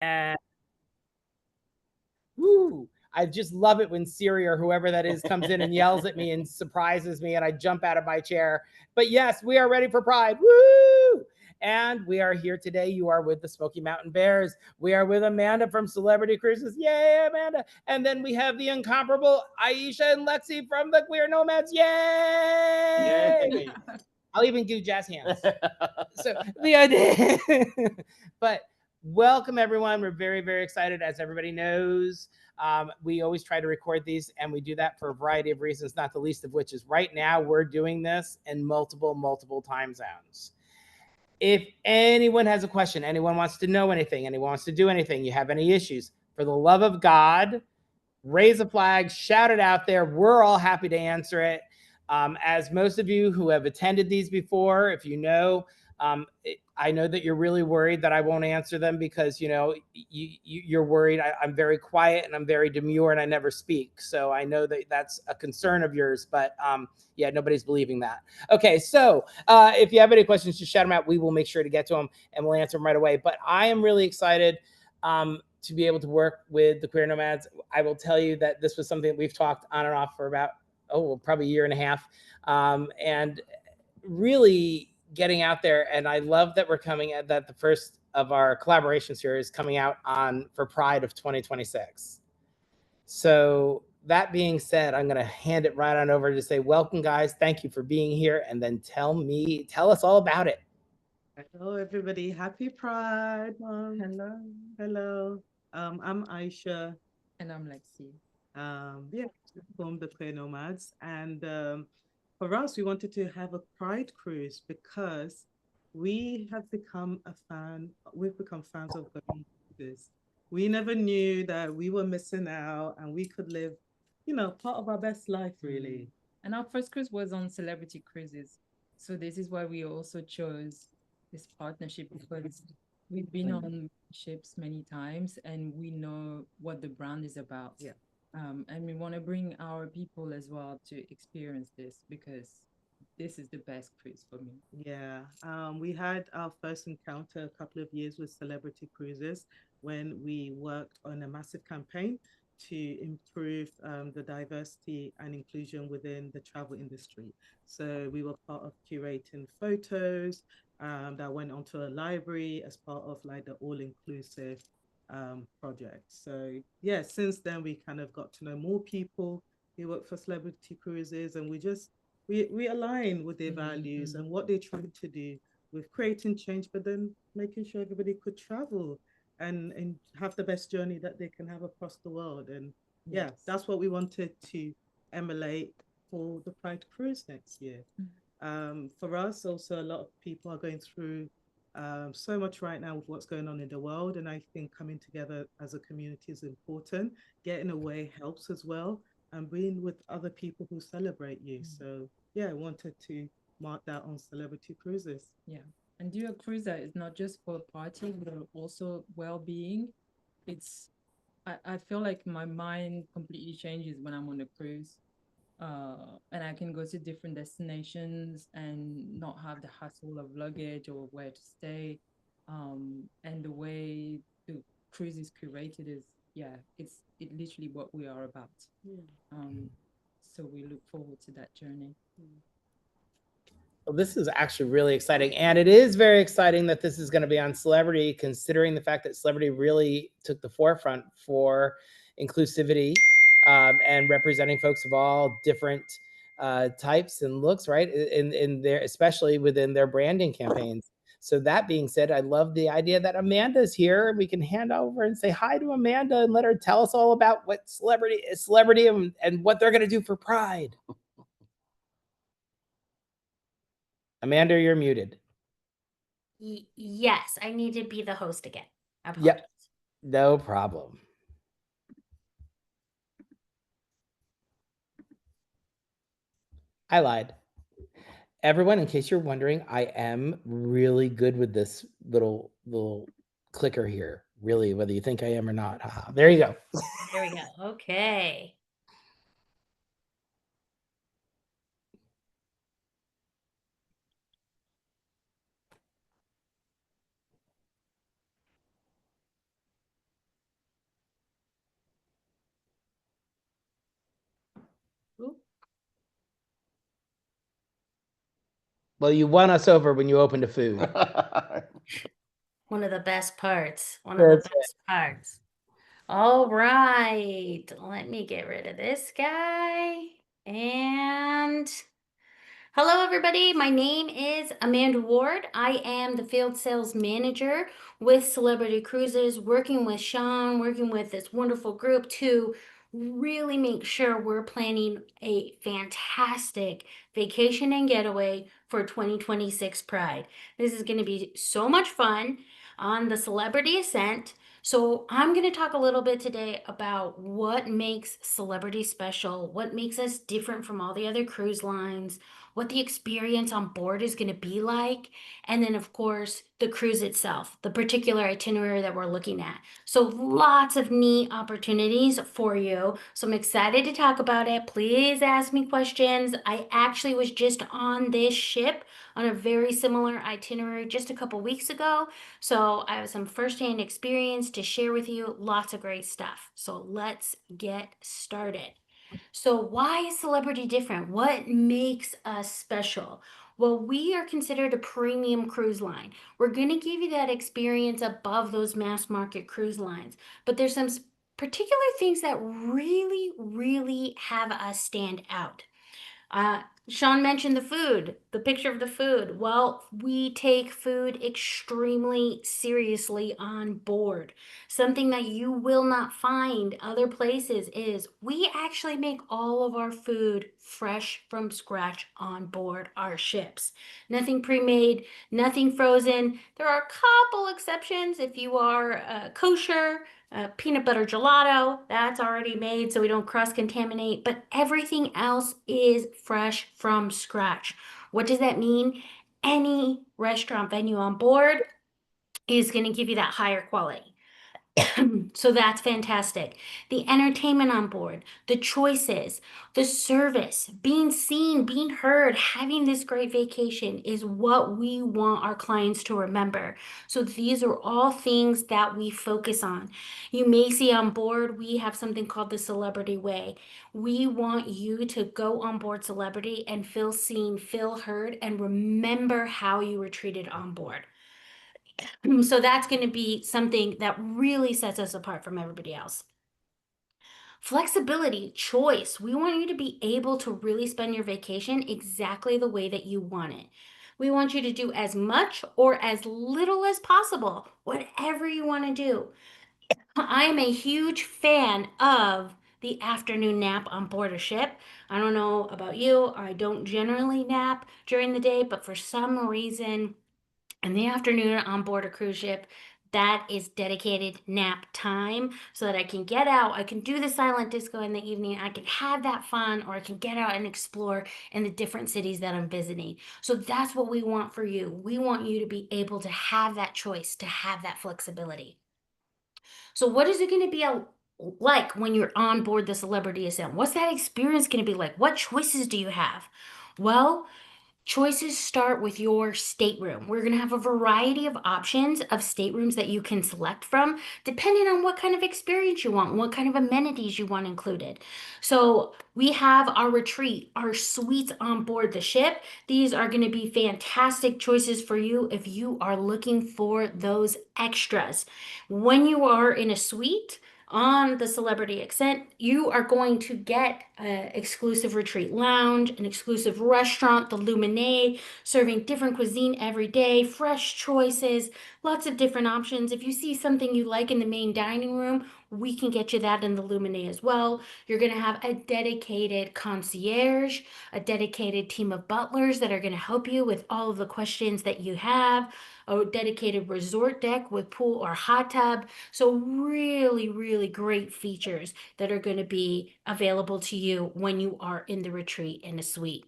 And woo, I just love it when Siri or whoever that is comes in and yells at me and surprises me, and I jump out of my chair. But yes, we are ready for Pride. Woo! And we are here today. You are with the Smoky Mountain Bears. We are with Amanda from Celebrity Cruises. Yay, Amanda. And then we have the incomparable Aisha and Lexi from the Queer Nomads. Yay! I'll even do jazz hands. So the idea, but welcome everyone. We're very, very excited. As everybody knows, we always try to record these, and we do that for a variety of reasons, not the least of which is right now we're doing this in multiple time zones. If anyone has a question, anyone wants to know anything, anyone wants to do anything, you have any issues, for the love of God, raise a flag, shout it out there. We're all happy to answer it. As most of you who have attended these before, if you know, I know that you're really worried that I won't answer them because, you know, you're worried. I'm very quiet and I'm very demure and I never speak. So I know that that's a concern of yours, but yeah, nobody's believing that. Okay, so if you have any questions, just shout them out. We will make sure to get to them and we'll answer them right away. But I am really excited to be able to work with the Queer Nomads. I will tell you that this was something that we've talked on and off for about, probably a year and a half. And really getting out there. And I love that we're coming at that. The first of our collaborations here is coming out for Pride of 2026. So that being said, I'm going to hand it right on over to say, welcome guys. Thank you for being here. And then tell us all about it. Hello, everybody. Happy Pride Month. Hello. Hello. I'm Aisha. And I'm Lexi. Yeah, from the Queer Nomads. And for us, we wanted to have a Pride cruise because we've become fans of going cruises. We never knew that we were missing out and we could live, part of our best life, really. And our first cruise was on Celebrity Cruises. So this is why we also chose this partnership because we've been on ships many times and we know what the brand is about. Yeah. And we want to bring our people as well to experience this because this is the best cruise for me. Yeah, we had our first encounter a couple of years with Celebrity Cruises when we worked on a massive campaign to improve the diversity and inclusion within the travel industry. So we were part of curating photos that went onto a library as part of like the all-inclusive project. So yeah, since then we kind of got to know more people who work for Celebrity Cruises, and we align with their values and what they're trying to do with creating change, but then making sure everybody could travel and have the best journey that they can have across the world. And yeah, that's what we wanted to emulate for the Pride Cruise next year. For us, also, a lot of people are going through so much right now with what's going on in the world. And I think coming together as a community is important. Getting away helps as well, and being with other people who celebrate you. So, yeah, I wanted to mark that on Celebrity Cruises. Yeah. And do a cruise that is not just for partying, but also well-being. It's I feel like my mind completely changes when I'm on a cruise. And I can go to different destinations and not have the hassle of luggage or where to stay. And the way the cruise is curated is, yeah, it literally what we are about. Yeah. So we look forward to that journey. Well, this is actually really exciting. And it is very exciting that this is going to be on Celebrity, considering the fact that Celebrity really took the forefront for inclusivity and representing folks of all different types and looks, right? In their, especially within their branding campaigns. So that being said, I love the idea that Amanda's here. We can hand over and say hi to Amanda and let her tell us all about what celebrity and what they're going to do for Pride. Amanda, you're muted. Yes, I need to be the host again. Yep, no problem. I lied. Everyone, in case you're wondering, I am really good with this little clicker here. Really, whether you think I am or not. There you go. There we go. Okay. Well, you won us over when you opened to food. One of the best parts. One of the That's it. best parts. All right. Let me get rid of this guy. And hello, everybody. My name is Amanda Ward. I am the field sales manager with Celebrity Cruises, working with Sean, working with this wonderful group to really make sure we're planning a fantastic vacation and getaway for 2026 Pride. This is going to be so much fun on the Celebrity Ascent. So I'm going to talk a little bit today about what makes Celebrity special, what makes us different from all the other cruise lines, what the experience on board is going to be like, and then, of course, the cruise itself, the particular itinerary that we're looking at. So lots of neat opportunities for you. So I'm excited to talk about it. Please ask me questions. I actually was just on this ship on a very similar itinerary just a couple weeks ago. So I have some firsthand experience to share with you. Lots of great stuff. So let's get started. So why is Celebrity different? What makes us special? Well, we are considered a premium cruise line. We're going to give you that experience above those mass market cruise lines, but there's some particular things that really have us stand out. Sean mentioned the food, the picture of the food. Well, we take food extremely seriously on board. Something that you will not find other places is we actually make all of our food fresh from scratch on board our ships. Nothing pre-made, nothing frozen. There are a couple exceptions if you are kosher. Peanut butter gelato, that's already made so we don't cross-contaminate, but everything else is fresh from scratch. What does that mean? Any restaurant venue on board is going to give you that higher quality. So that's fantastic. The entertainment on board, the choices, the service, being seen, being heard, having this great vacation is what we want our clients to remember. So these are all things that we focus on. You may see on board, we have something called the Celebrity Way. We want you to go on board Celebrity and feel seen, feel heard, and remember how you were treated on board. So that's going to be something that really sets us apart from everybody else. Flexibility, choice. We want you to be able to really spend your vacation exactly the way that you want it. We want you to do as much or as little as possible, whatever you want to do. I am a huge fan of the afternoon nap on board a ship. I don't know about you, I don't generally nap during the day, but for some reason, in the afternoon on board a cruise ship, that is dedicated nap time so that I can get out, I can do the silent disco in the evening, I can have that fun, or I can get out and explore in the different cities that I'm visiting. So that's what we want for you. We want you to be able to have that choice, to have that flexibility. So what is it going to be like when you're on board the Celebrity Ascent? What's that experience going to be like? What choices do you have? Well, choices start with your stateroom. We're going to have a variety of options of staterooms that you can select from, depending on what kind of experience you want, what kind of amenities you want included. So we have our retreat, our suites on board the ship. These are going to be fantastic choices for you if you are looking for those extras. When you are in a suite, on the Celebrity Ascent, you are going to get an exclusive retreat lounge, an exclusive restaurant, the Luminae, serving different cuisine every day, fresh choices, lots of different options. If you see something you like in the main dining room, we can get you that in the Luminae as well. You're going to have a dedicated concierge, a dedicated team of butlers that are going to help you with all of the questions that you have, a dedicated resort deck with pool or hot tub. So really great features that are going to be available to you when you are in the retreat in a suite.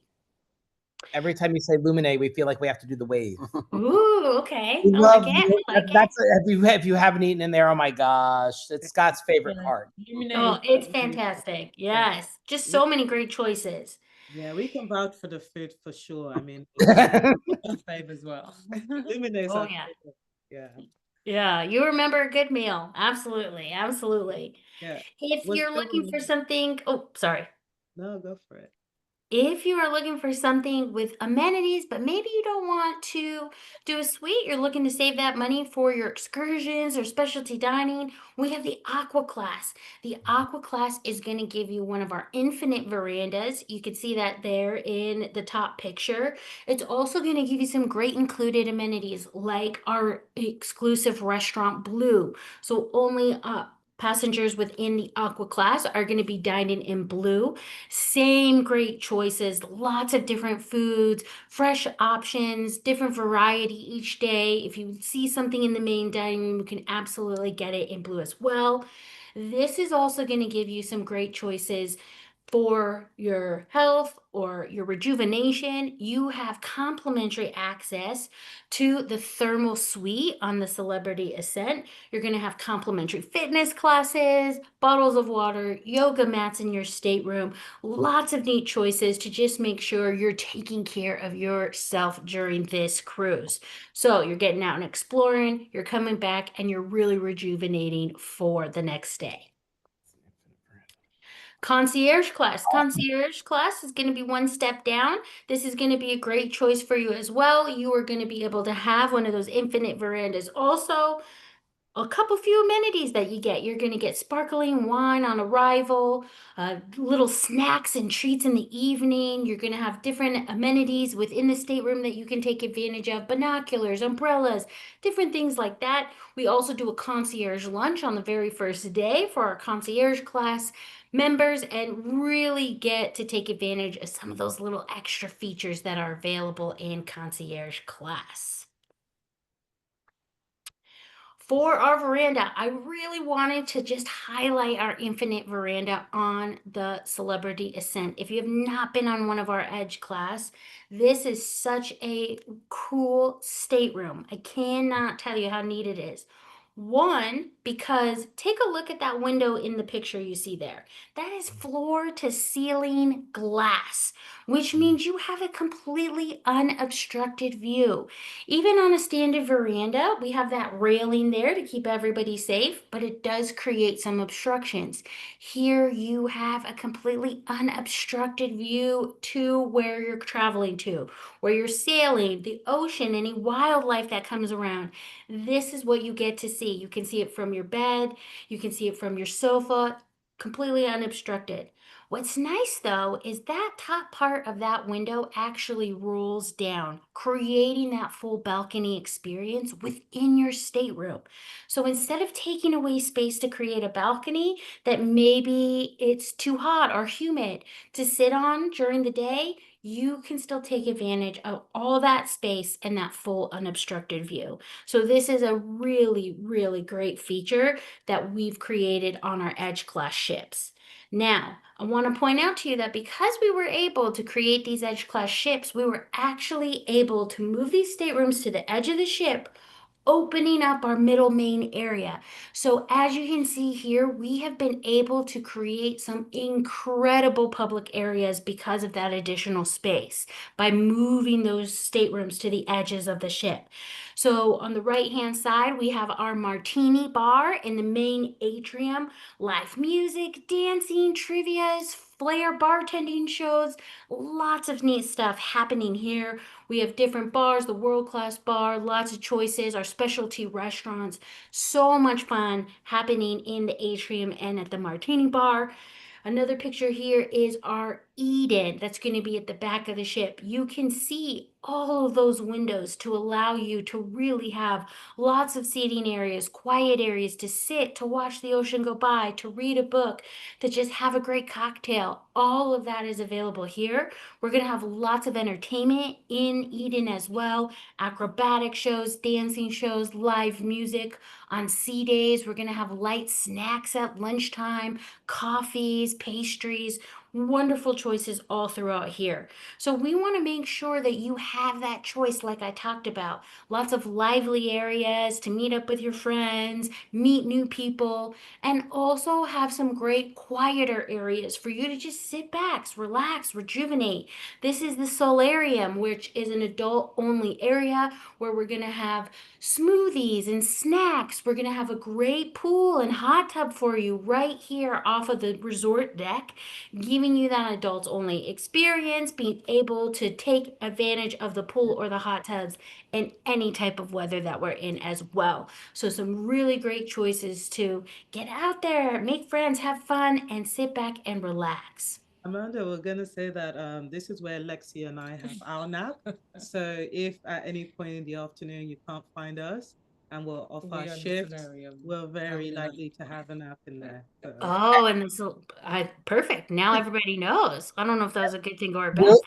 Every time you say Luminae, we feel like we have to do the wave. Ooh, okay. We I love like it. I like it. that's if you haven't eaten in there, oh my gosh, it's Scott's favorite Yeah. part. Oh, it's fantastic. Yes. Just so many great choices. Yeah, we can vouch for the food for sure. I mean, Fave as well. Luminae is Oh, our yeah. favorite. Yeah, Yeah, you remember a good meal. Absolutely. Absolutely. yeah. If Was you're there looking for something, oh, sorry. No, go for it. If you are looking for something with amenities, but maybe you don't want to do a suite, you're looking to save that money for your excursions or specialty dining, we have the Aqua Class. The Aqua Class is going to give you one of our infinite verandas. You can see that there in the top picture. It's also going to give you some great included amenities like our exclusive restaurant Blue. So only passengers within the Aqua Class are going to be dining in Blue. Same great choices, lots of different foods, fresh options, different variety each day. If you see something in the main dining room, you can absolutely get it in Blue as well. This is also going to give you some great choices for your health or your rejuvenation. You have complimentary access to the thermal suite on the Celebrity Ascent. You're going to have complimentary fitness classes, bottles of water, yoga mats in your stateroom, lots of neat choices to just make sure you're taking care of yourself during this cruise. So you're getting out and exploring, you're coming back, and you're really rejuvenating for the next day. Concierge class. Concierge class is going to be one step down. This is going to be a great choice for you as well. You are going to be able to have one of those infinite verandas. Also, a couple few amenities that you get. You're going to get sparkling wine on arrival, little snacks and treats in the evening. You're going to have different amenities within the stateroom that you can take advantage of, binoculars, umbrellas, different things like that. We also do a concierge lunch on the very first day for our concierge class members and really get to take advantage of some of those little extra features that are available in concierge class. For our veranda, I really wanted to just highlight our infinite veranda on the Celebrity Ascent. If you have not been on one of our Edge class, this is such a cool stateroom. I cannot tell you how neat it is. One, because take a look at that window in the picture you see there. That is floor to ceiling glass, which means you have a completely unobstructed view. Even on a standard veranda, we have that railing there to keep everybody safe, but it does create some obstructions. Here you have a completely unobstructed view to where you're traveling to, where you're sailing, the ocean, any wildlife that comes around. This is what you get to see. You can see it from your bed, you can see it from your sofa, completely unobstructed. What's nice though is that top part of that window actually rolls down, creating that full balcony experience within your stateroom. So instead of taking away space to create a balcony that maybe it's too hot or humid to sit on during the day, you can still take advantage of all that space and that full unobstructed view. So this is a really, really great feature that we've created on our Edge class ships. Now, I want to point out to you that because we were able to create these Edge class ships, we were actually able to move these staterooms to the edge of the ship, opening up our middle main area. So as you can see here, we have been able to create some incredible public areas because of that additional space by moving those staterooms to the edges of the ship. So on the right-hand side, we have our martini bar in the main atrium, live music, dancing, trivias, flair bartending shows, lots of neat stuff happening here. We have different bars, the world-class bar, lots of choices, our specialty restaurants, so much fun happening in the atrium and at the martini bar. Another picture here is our Eden that's going to be at the back of the ship. You can see all of those windows to allow you to really have lots of seating areas, quiet areas to sit, to watch the ocean go by, to read a book, to just have a great cocktail. All of that is available here. We're going to have lots of entertainment in Eden as well. Acrobatic shows, dancing shows, live music. On sea days, we're going to have light snacks at lunchtime, coffees, pastries, wonderful choices all throughout here. So we want to make sure that you have that choice like I talked about. Lots of lively areas to meet up with your friends, meet new people, and also have some great quieter areas for you to just sit back, relax, rejuvenate. This is the solarium, which is an adult only area where we're going to have smoothies and snacks. We're going to have a great pool and hot tub for you right here off of the resort deck, giving giving you that adults only experience, being able to take advantage of the pool or the hot tubs in any type of weather that we're in as well. So some really great choices to get out there, make friends, have fun, and sit back and relax. Amanda, we're going to say that this is where Lexi and I have our nap. So if at any point in the afternoon you can't find us and we'll off our shift, we're very likely to have a nap in there. So. Oh, and this perfect. Now everybody knows. I don't know if that was a good thing or a bad thing.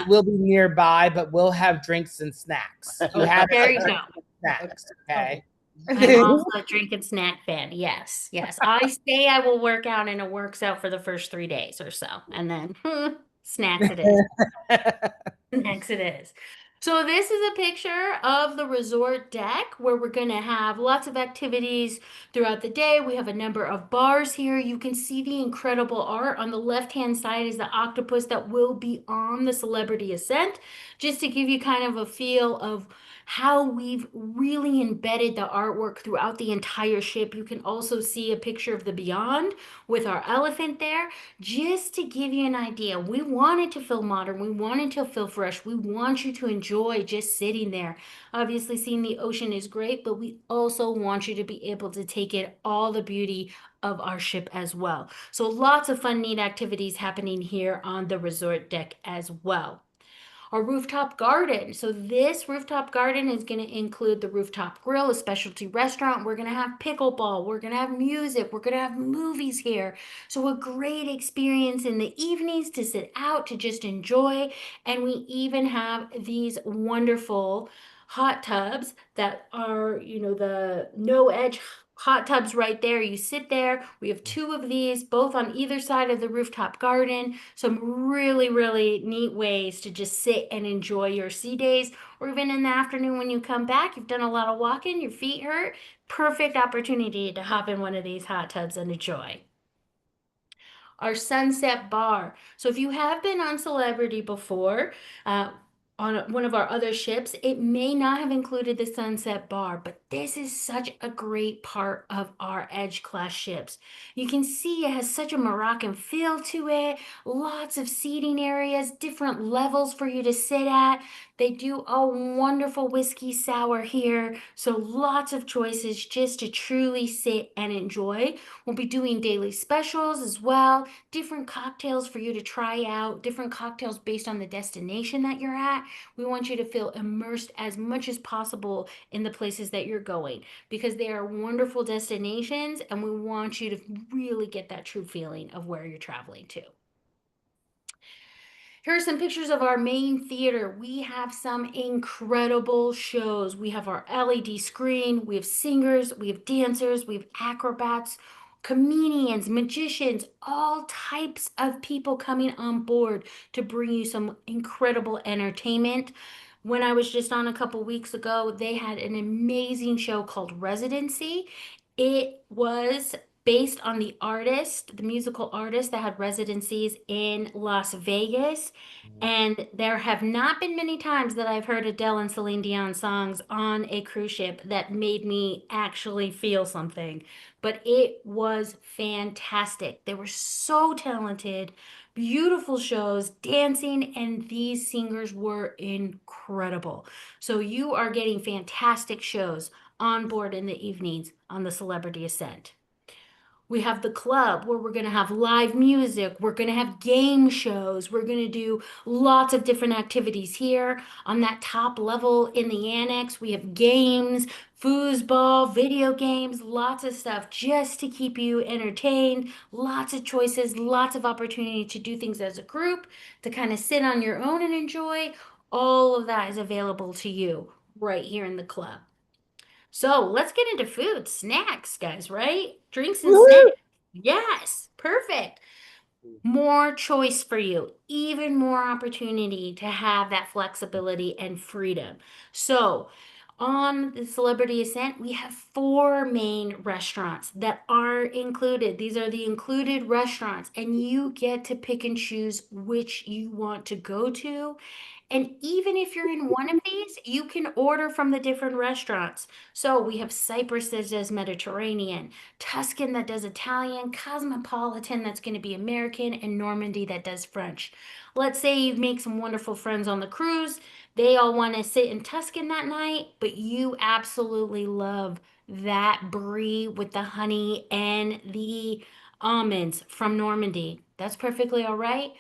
We'll be nearby, but we'll have drinks and snacks. You have there you go. Snacks, okay. I'm also a drink and snack fan. Yes, yes. I say I will work out, and it works out for the first 3 days or so, and then snacks it is. Snacks it is. So this is a picture of the resort deck where we're going to have lots of activities throughout the day. We have a number of bars here. You can see the incredible art. On the left-hand side is the octopus that will be on the Celebrity Ascent, just to give you kind of a feel of how we've really embedded the artwork throughout the entire ship. You can also see a picture of the Beyond with our elephant there, just to give you an idea. We want it to feel modern. We want it to feel fresh. We want you to enjoy just sitting there. Obviously, seeing the ocean is great, but we also want you to be able to take in all the beauty of our ship as well. So lots of fun, neat activities happening here on the resort deck as well. Our rooftop garden. So this rooftop garden is going to include the rooftop grill, a specialty restaurant. We're going to have pickleball. We're going to have music. We're going to have movies here. So a great experience in the evenings to sit out, to just enjoy. And we even have these wonderful hot tubs that are, the no edge hot tubs right there. You sit there. We have 2 of these, both on either side of the rooftop garden. Some really, really neat ways to just sit and enjoy your sea days, or even in the afternoon when you come back, you've done a lot of walking, your feet hurt. Perfect opportunity to hop in one of these hot tubs and enjoy. Our sunset bar. So if you have been on Celebrity before, on one of our other ships, it may not have included the sunset bar, but this is such a great part of our Edge class ships. You can see it has such a Moroccan feel to it, lots of seating areas, different levels for you to sit at. They do a wonderful whiskey sour here, so lots of choices just to truly sit and enjoy. We'll be doing daily specials as well, different cocktails for you to try out, different cocktails based on the destination that you're at. We want you to feel immersed as much as possible in the places that you're going, because they are wonderful destinations, and we want you to really get that true feeling of where you're traveling to. Here are some pictures of our main theater. We have some incredible shows. We have our LED screen, we have singers, we have dancers, we have acrobats, comedians, magicians, all types of people coming on board to bring you some incredible entertainment. When I was just on a couple weeks ago, they had an amazing show called Residency. It was based on the musical artist that had residencies in Las Vegas. And there have not been many times that I've heard Adele and Celine Dion songs on a cruise ship that made me actually feel something. But it was fantastic. They were so talented, beautiful shows, dancing, and these singers were incredible. So you are getting fantastic shows on board in the evenings on the Celebrity Ascent. We have the club where we're going to have live music. We're going to have game shows. We're going to do lots of different activities here. On that top level in the annex, we have games, foosball, video games, lots of stuff just to keep you entertained. Lots of choices, lots of opportunity to do things as a group, to kind of sit on your own and enjoy. All of that is available to you right here in the club. So let's get into food, snacks, guys, right? Drinks and snacks. Yes, perfect. More choice for you, even more opportunity to have that flexibility and freedom. So on the Celebrity Ascent, we have 4 main restaurants that are included. These are the included restaurants, and you get to pick and choose which you want to go to And even if you're in one of these, you can order from the different restaurants. So we have Cyprus that does Mediterranean, Tuscan that does Italian, Cosmopolitan that's going to be American, and Normandy that does French. Let's say you make some wonderful friends on the cruise. They all want to sit in Tuscan that night, but you absolutely love that brie with the honey and the almonds from Normandy. That's perfectly all right.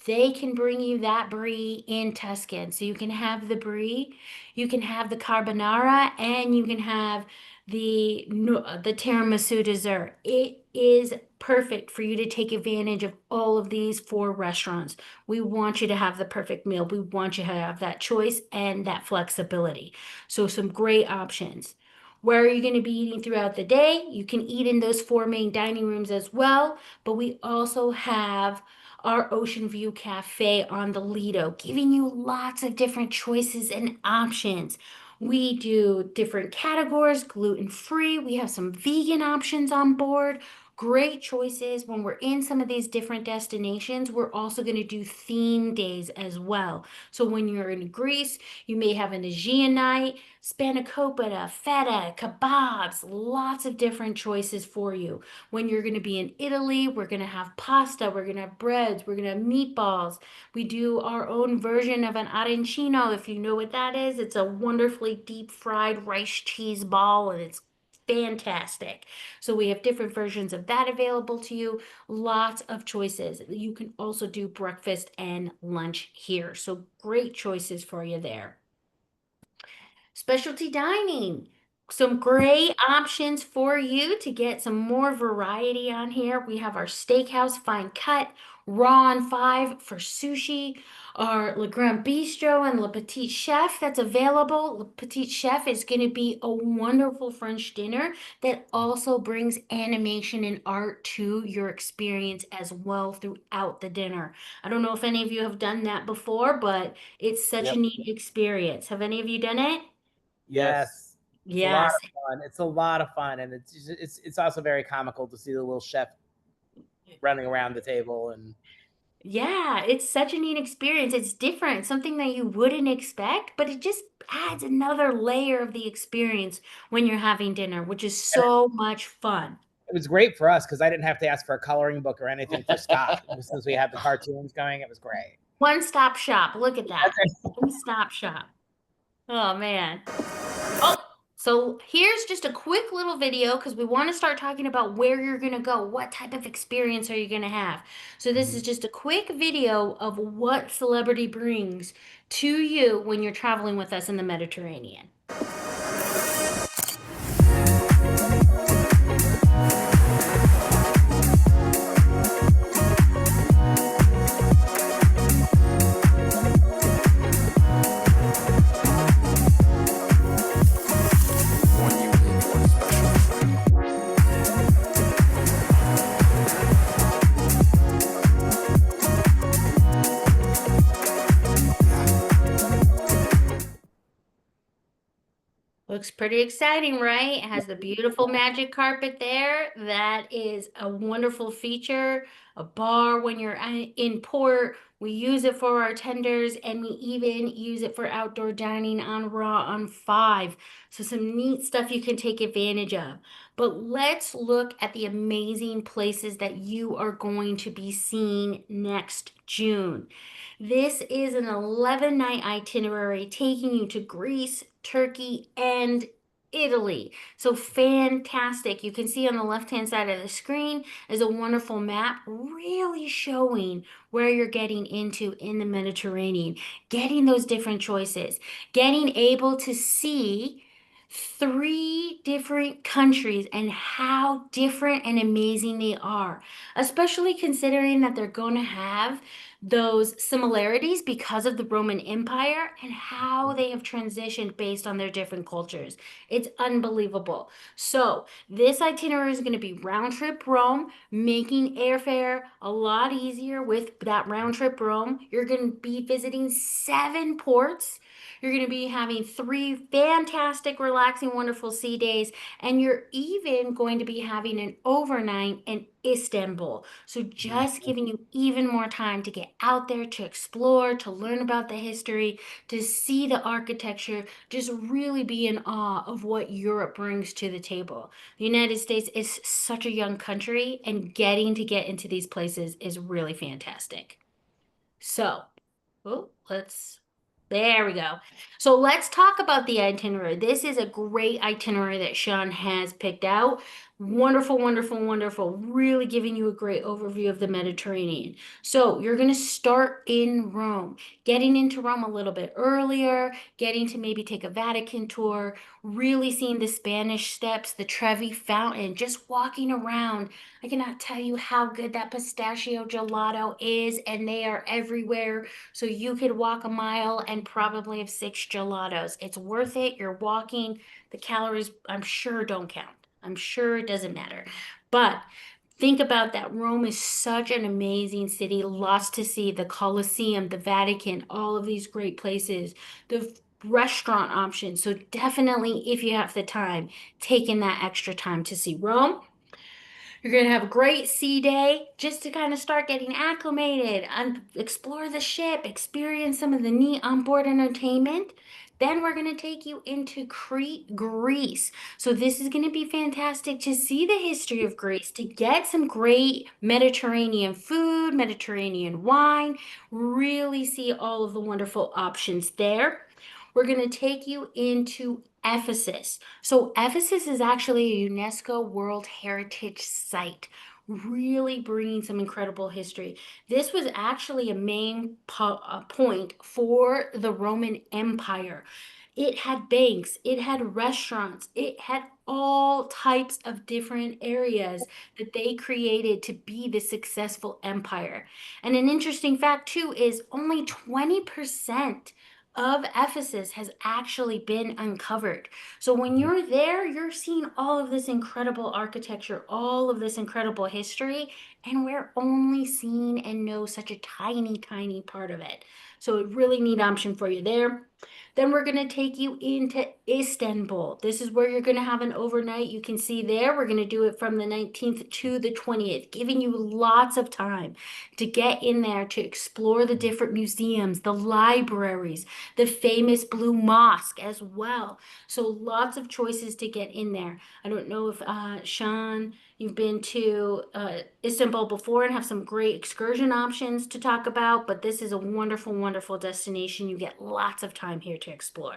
They can bring you that brie in Tuscan. So you can have the brie, you can have the carbonara, and you can have the tiramisu dessert. It is perfect for you to take advantage of all of these 4 restaurants. We want you to have the perfect meal. We want you to have that choice and that flexibility. So some great options. Where are you going to be eating throughout the day? You can eat in those 4 main dining rooms as well, but we also have our Ocean View Cafe on the Lido, giving you lots of different choices and options. We do different categories, gluten-free. We have some vegan options on board. Great choices. When we're in some of these different destinations, we're also going to do theme days as well. So when you're in Greece, you may have an Aegean night, spanakopita, feta, kebabs, lots of different choices for you. When you're going to be in Italy, we're going to have pasta, we're going to have breads, we're going to have meatballs. We do our own version of an arancino, if you know what that is. It's a wonderfully deep fried rice cheese ball, and it's fantastic. So we have different versions of that available to you. Lots of choices. You can also do breakfast and lunch here. So great choices for you there. Specialty dining. Some great options for you to get some more variety on here. We have our steakhouse fine cut, raw on 5 for sushi, our Le Grand Bistro and Le Petit Chef that's available. Le Petit Chef is going to be a wonderful French dinner that also brings animation and art to your experience as well throughout the dinner. I don't know if any of you have done that before, but it's such a neat experience. Have any of you done it? Yes. It's a lot Yes. of fun. It's a lot of fun, and it's also very comical to see the little chef running around the table. And Yeah, it's such a neat experience. It's different, something that you wouldn't expect, but it just adds another layer of the experience when you're having dinner, which is so much fun. it was great for us because I didn't have to ask for a coloring book or anything for Scott since we had the cartoons going. It was great. One-stop shop. Look at that. That's it. One-stop shop. Oh, man. Oh, so here's just a quick little video because we want to start talking about where you're going to go. What type of experience are you going to have? So this is just a quick video of what celebrity brings to you when you're traveling with us in the Mediterranean. Looks pretty exciting, right? It has the beautiful magic carpet there. That is a wonderful feature. A bar when you're in port. We use it for our tenders, and we even use it for outdoor dining on Raw on 5. So some neat stuff you can take advantage of. But let's look at the amazing places that you are going to be seeing next June. This is an 11-night itinerary taking you to Greece, Turkey, and Italy. So fantastic. You can see on the left-hand side of the screen is a wonderful map really showing where you're getting into in the Mediterranean, getting those different choices, getting able to see 3 different countries and how different and amazing they are, especially considering that they're going to have those similarities because of the Roman Empire and how they have transitioned based on their different cultures. It's unbelievable. So this itinerary is going to be round trip Rome, making airfare a lot easier with that round trip Rome. You're going to be visiting 7 ports. You're going to be having 3 fantastic relaxing relaxing, wonderful sea days. And you're even going to be having an overnight in Istanbul. So just giving you even more time to get out there, to explore, to learn about the history, to see the architecture, just really be in awe of what Europe brings to the table. The United States is such a young country, and getting to get into these places is really fantastic. So, there we go. So let's talk about the itinerary. This is a great itinerary that Sean has picked out. Wonderful, wonderful, wonderful. Really giving you a great overview of the Mediterranean. So you're going to start in Rome, getting into Rome a little bit earlier, getting to maybe take a Vatican tour, really seeing the Spanish Steps, the Trevi Fountain, just walking around. I cannot tell you how good that pistachio gelato is, and they are everywhere. So you could walk a mile and probably have 6 gelatos. It's worth it. You're walking. The calories, I'm sure, don't count. I'm sure it doesn't matter. But think about that. Rome is such an amazing city, lots to see. The Colosseum, the Vatican, all of these great places. The restaurant options. So definitely, if you have the time, taking that extra time to see Rome. You're going to have a great sea day just to kind of start getting acclimated and explore the ship, experience some of the neat onboard entertainment. Then we're going to take you into Crete, Greece. So this is going to be fantastic to see the history of Greece, to get some great Mediterranean food, Mediterranean wine, really see all of the wonderful options there. We're going to take you into Ephesus. So Ephesus is actually a UNESCO World Heritage Site, really bringing some incredible history. This was actually a main point for the Roman Empire. It had banks, it had restaurants, it had all types of different areas that they created to be the successful empire. And an interesting fact, too, is only 20% of Ephesus has actually been uncovered. So when you're there, you're seeing all of this incredible architecture, all of this incredible history, and we're only seeing and know such a tiny, tiny part of it. So a really neat option for you there. Then we're going to take you into Istanbul. This is where you're going to have an overnight. You can see there, we're going to do it from the 19th to the 20th, giving you lots of time to get in there, to explore the different museums, the libraries, the famous Blue Mosque as well. So lots of choices to get in there. I don't know if Sean, you've been to Istanbul before and have some great excursion options to talk about, but this is a wonderful, wonderful destination. You get lots of time here to explore.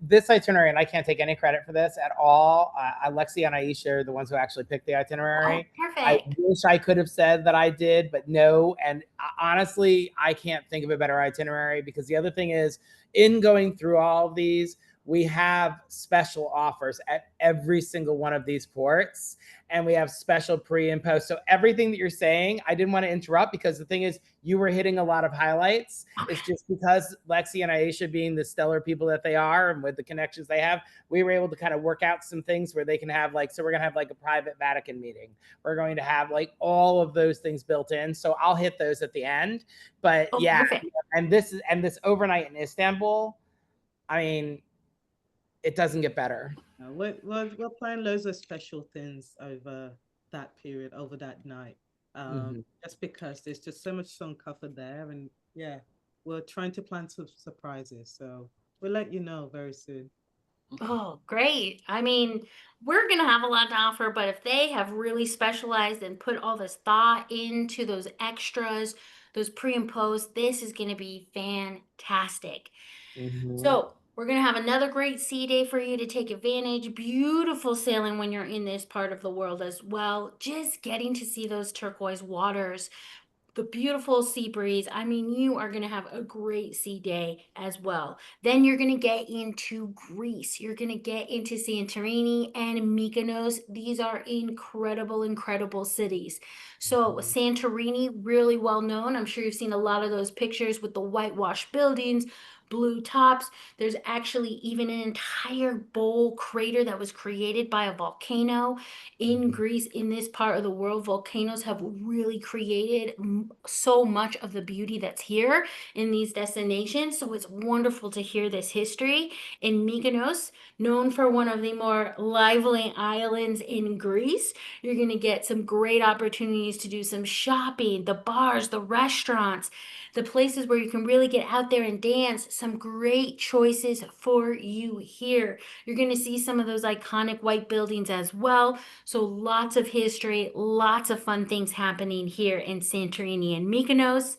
This itinerary, and I can't take any credit for this at all. Alexia and Aisha are the ones who actually picked the itinerary. Oh, perfect. I wish I could have said that I did, but no. And honestly, I can't think of a better itinerary, because the other thing is, in going through all of these, we have special offers at every single one of these ports, and we have special pre and post. So everything that you're saying, I didn't want to interrupt, because the thing is, you were hitting a lot of highlights. It's just because Lexi and Aisha, being the stellar people that they are and with the connections they have, we were able to kind of work out some things where they can have, like, so we're going to have like a private Vatican meeting. We're going to have like all of those things built in. So I'll hit those at the end. But yeah, perfect. and this overnight in Istanbul, I mean, it doesn't get better. We're planning loads of special things over that period, over that night. Just because there's just so much to uncover there, and yeah, we're trying to plan some surprises. So we'll let you know very soon. Oh, great. I mean, we're going to have a lot to offer, but if they have really specialized and put all this thought into those extras, those pre and post, this is going to be fantastic. So we're going to have another great sea day for you to take advantage. Beautiful sailing when you're in this part of the world as well. Just getting to see those turquoise waters, the beautiful sea breeze. I mean, you are going to have a great sea day as well. Then you're going to get into Greece. You're going to get into Santorini and Mykonos. These are incredible, incredible cities. So Santorini, really well known. I'm sure you've seen a lot of those pictures with the whitewashed buildings, blue tops. There's actually even an entire bowl crater that was created by a volcano in Greece. In this part of the world, volcanoes have really created so much of the beauty that's here in these destinations. So it's wonderful to hear this history. In Mykonos, known for one of the more lively islands in Greece, you're going to get some great opportunities to do some shopping, the bars, the restaurants, the places where you can really get out there and dance. Some great choices for you here. You're going to see some of those iconic white buildings as well. So lots of history, lots of fun things happening here in Santorini and Mykonos.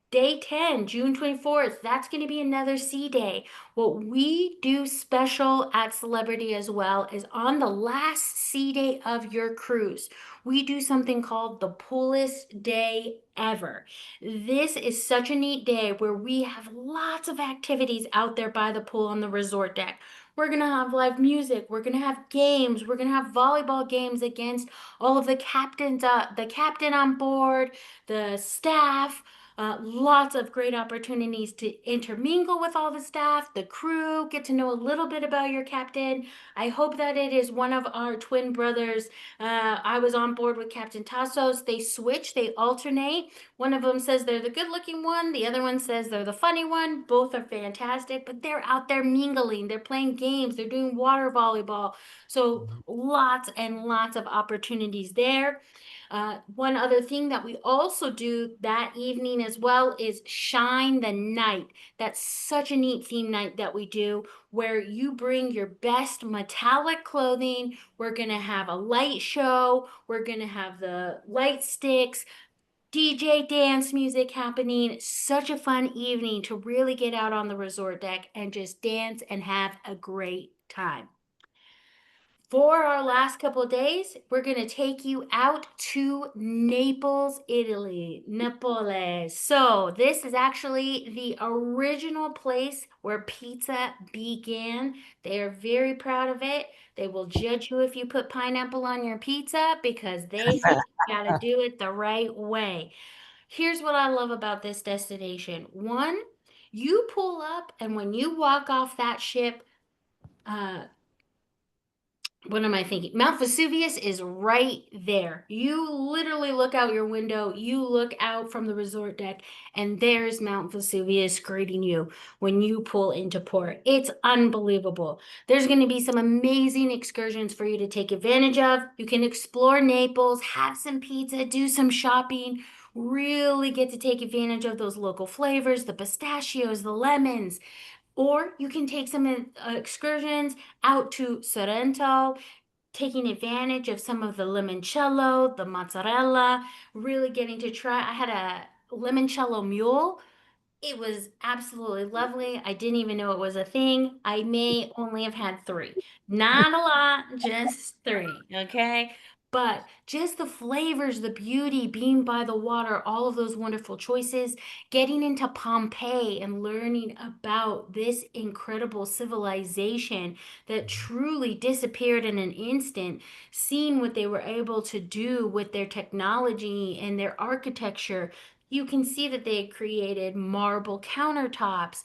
Day 10, June 24th, that's going to be another sea day. What we do special at Celebrity as well is on the last sea day of your cruise, we do something called the poolest day ever. This is such a neat day where we have lots of activities out there by the pool on the resort deck. We're going to have live music. We're going to have games. We're going to have volleyball games against all of the captains, the captain on board, the staff. Lots of great opportunities to intermingle with all the staff, the crew, get to know a little bit about your captain. I hope that it is one of our twin brothers. I was on board with Captain Tassos. They switch, they alternate. One of them says they're the good looking one. The other one says they're the funny one. Both are fantastic, but they're out there mingling. They're playing games. They're doing water volleyball. So lots and lots of opportunities there. One other thing that we also do that evening as well is Shine the Night. That's such a neat theme night that we do where you bring your best metallic clothing. We're going to have a light show. We're going to have the light sticks, DJ dance music happening. Such a fun evening to really get out on the resort deck and just dance and have a great time. For our last couple of days, we're going to take you out to Naples, Italy, Naples. So this is actually the original place where pizza began. They are very proud of it. They will judge you if you put pineapple on your pizza because they think you got to do it the right way. Here's what I love about this destination. One, you pull up and when you walk off that ship, what am I thinking? Mount Vesuvius is right there. You literally look out your window, you look out from the resort deck, and there's Mount Vesuvius greeting you when you pull into port. It's unbelievable. There's going to be some amazing excursions for you to take advantage of. You can explore Naples, have some pizza, do some shopping, really get to take advantage of those local flavors, the pistachios, the lemons. Or you can take some excursions out to Sorrento, taking advantage of some of the limoncello, the mozzarella, really getting to try. I had a limoncello mule. It was absolutely lovely. I didn't even know it was a thing. I may only have had 3. Not a lot, just 3, okay? But just the flavors, the beauty, being by the water, all of those wonderful choices, getting into Pompeii and learning about this incredible civilization that truly disappeared in an instant, seeing what they were able to do with their technology and their architecture. You can see that they created marble countertops.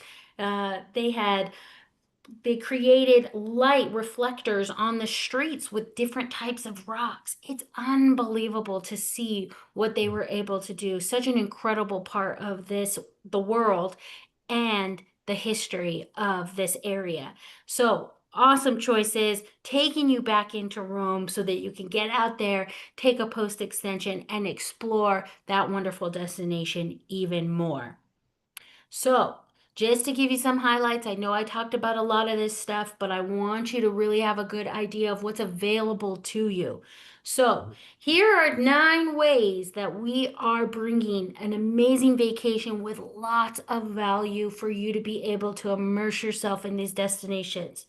They created light reflectors on the streets with different types of rocks. It's unbelievable to see what they were able to do. Such an incredible part of the world and the history of this area. So awesome choices, taking you back into Rome so that you can get out there, take a post extension, and explore that wonderful destination even more. So just to give you some highlights, I know I talked about a lot of this stuff, but I want you to really have a good idea of what's available to you. So here are 9 ways that we are bringing an amazing vacation with lots of value for you to be able to immerse yourself in these destinations.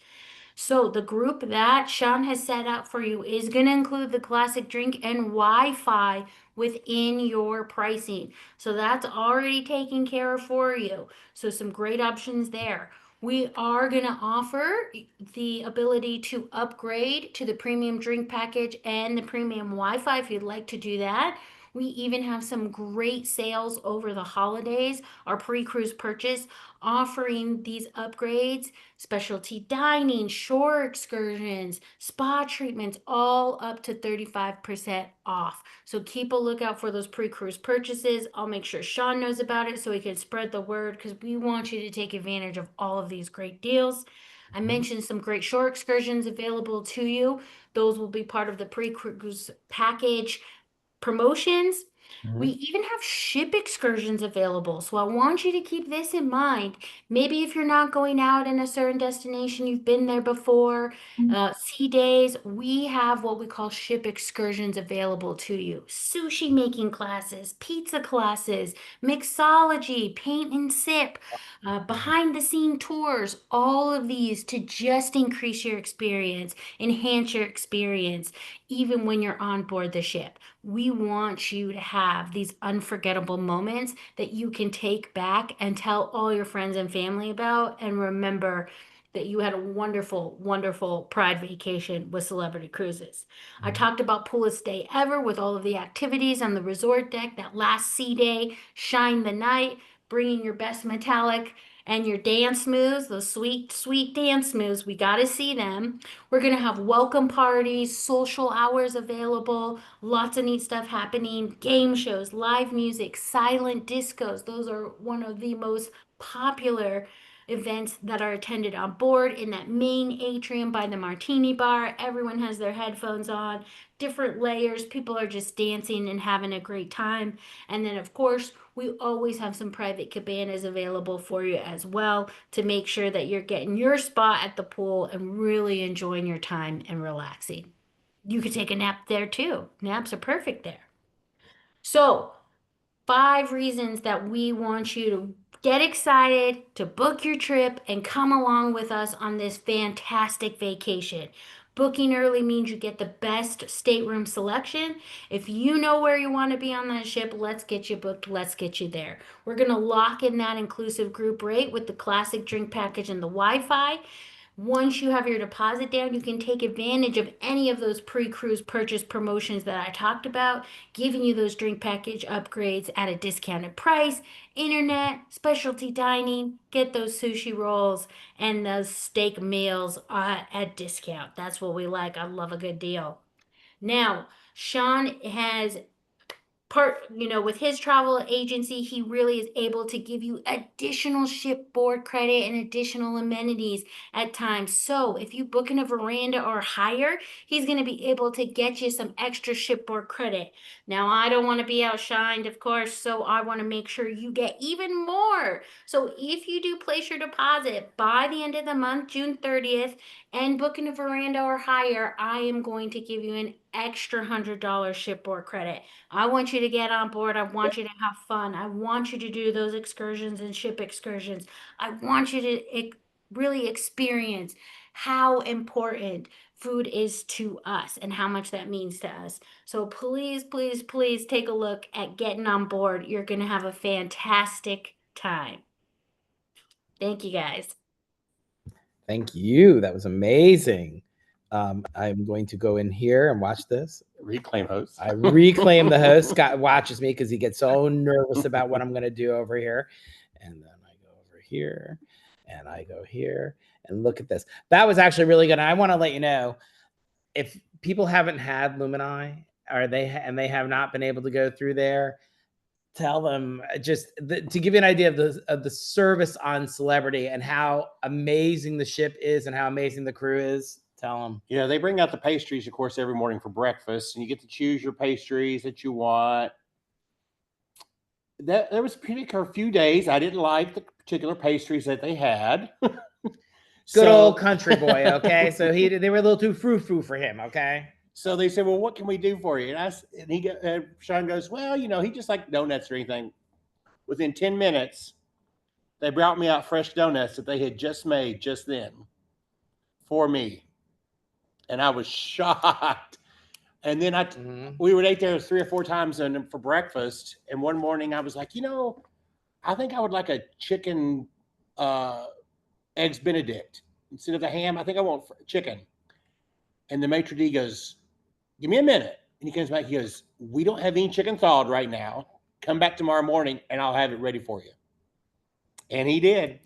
So the group that Sean has set up for you is going to include the classic drink and Wi-Fi within your pricing. So that's already taken care of for you. So some great options there. We are going to offer the ability to upgrade to the premium drink package and the premium Wi-Fi if you'd like to do that. We even have some great sales over the holidays, our pre-cruise purchase, offering these upgrades, specialty dining, shore excursions, spa treatments, all up to 35% off. So keep a lookout for those pre-cruise purchases. I'll make sure Sean knows about it so he can spread the word, because we want you to take advantage of all of these great deals. I mentioned some great shore excursions available to you. Those will be part of the pre-cruise package promotions. We even have ship excursions available. So I want you to keep this in mind. Maybe if you're not going out in a certain destination, you've been there before, sea days, we have what we call ship excursions available to you. Sushi making classes, pizza classes, mixology, paint and sip, behind the scene tours, all of these to just increase your experience, enhance your experience, even when you're on board the ship. We want you to have these unforgettable moments that you can take back and tell all your friends and family about, and remember that you had a wonderful, wonderful Pride vacation with Celebrity Cruises. I talked about Coolest Day Ever with all of the activities on the resort deck, that last sea day, Shine the Night, bringing your best metallic and your dance moves, those sweet, sweet dance moves. We got to see them. We're going to have welcome parties, social hours available, lots of neat stuff happening, game shows, live music, silent discos. Those are one of the most popular events that are attended on board in that main atrium by the martini bar. Everyone has their headphones on, different layers. People are just dancing and having a great time. And then, of course, we always have some private cabanas available for you as well to make sure that you're getting your spot at the pool and really enjoying your time and relaxing. You could take a nap there too. Naps are perfect there. So, 5 reasons that we want you to get excited to book your trip and come along with us on this fantastic vacation. Booking early means you get the best stateroom selection. If you know where you want to be on that ship, let's get you booked. Let's get you there. We're going to lock in that inclusive group rate with the classic drink package and the Wi-Fi. Once you have your deposit down, you can take advantage of any of those pre-cruise purchase promotions that I talked about, giving you those drink package upgrades at a discounted price, internet, specialty dining, get those sushi rolls and those steak meals at discount. That's what we like. I love a good deal. Now, Sean has with his travel agency, he really is able to give you additional shipboard credit and additional amenities at times. So if you book in a veranda or higher, he's going to be able to get you some extra shipboard credit. Now, I don't want to be outshined, of course, so I want to make sure you get even more. So if you do place your deposit by the end of the month, June 30th, and book in a veranda or higher, I am going to give you an extra $100 shipboard credit. I want you to get on board. I want you to have fun. I want you to do those excursions and ship excursions. I want you to really experience how important food is to us and how much that means to us. So please, please, please take a look at getting on board. You're going to have a fantastic time. Thank you, guys. Thank you. That was amazing. I'm going to go in here and watch this. Reclaim host. I reclaim the host. Scott watches me because he gets so nervous about what I'm going to do over here. And then I go over here and I go here and look at this. That was actually really good. And I want to let you know, if people haven't had Lumini or they have not been able to go through there, tell them to give you an idea of the service on Celebrity and how amazing the ship is and how amazing the crew is. Tell them. You know, they bring out the pastries, of course, every morning for breakfast, and you get to choose your pastries that you want. There was a few days I didn't like the particular pastries that they had. Good old country boy, okay? So they were a little too frou-frou for him, okay? So they said, well, what can we do for you? And Sean goes, well, he just like donuts or anything. Within 10 minutes, they brought me out fresh donuts that they had just made just then for me. And I was shocked. And then we would eat there 3 or 4 times for breakfast. And one morning I was like, I think I would like a chicken eggs Benedict. Instead of the ham, I think I want chicken. And the maitre d' goes, give me a minute. And he comes back, he goes, we don't have any chicken thawed right now. Come back tomorrow morning and I'll have it ready for you. And he did.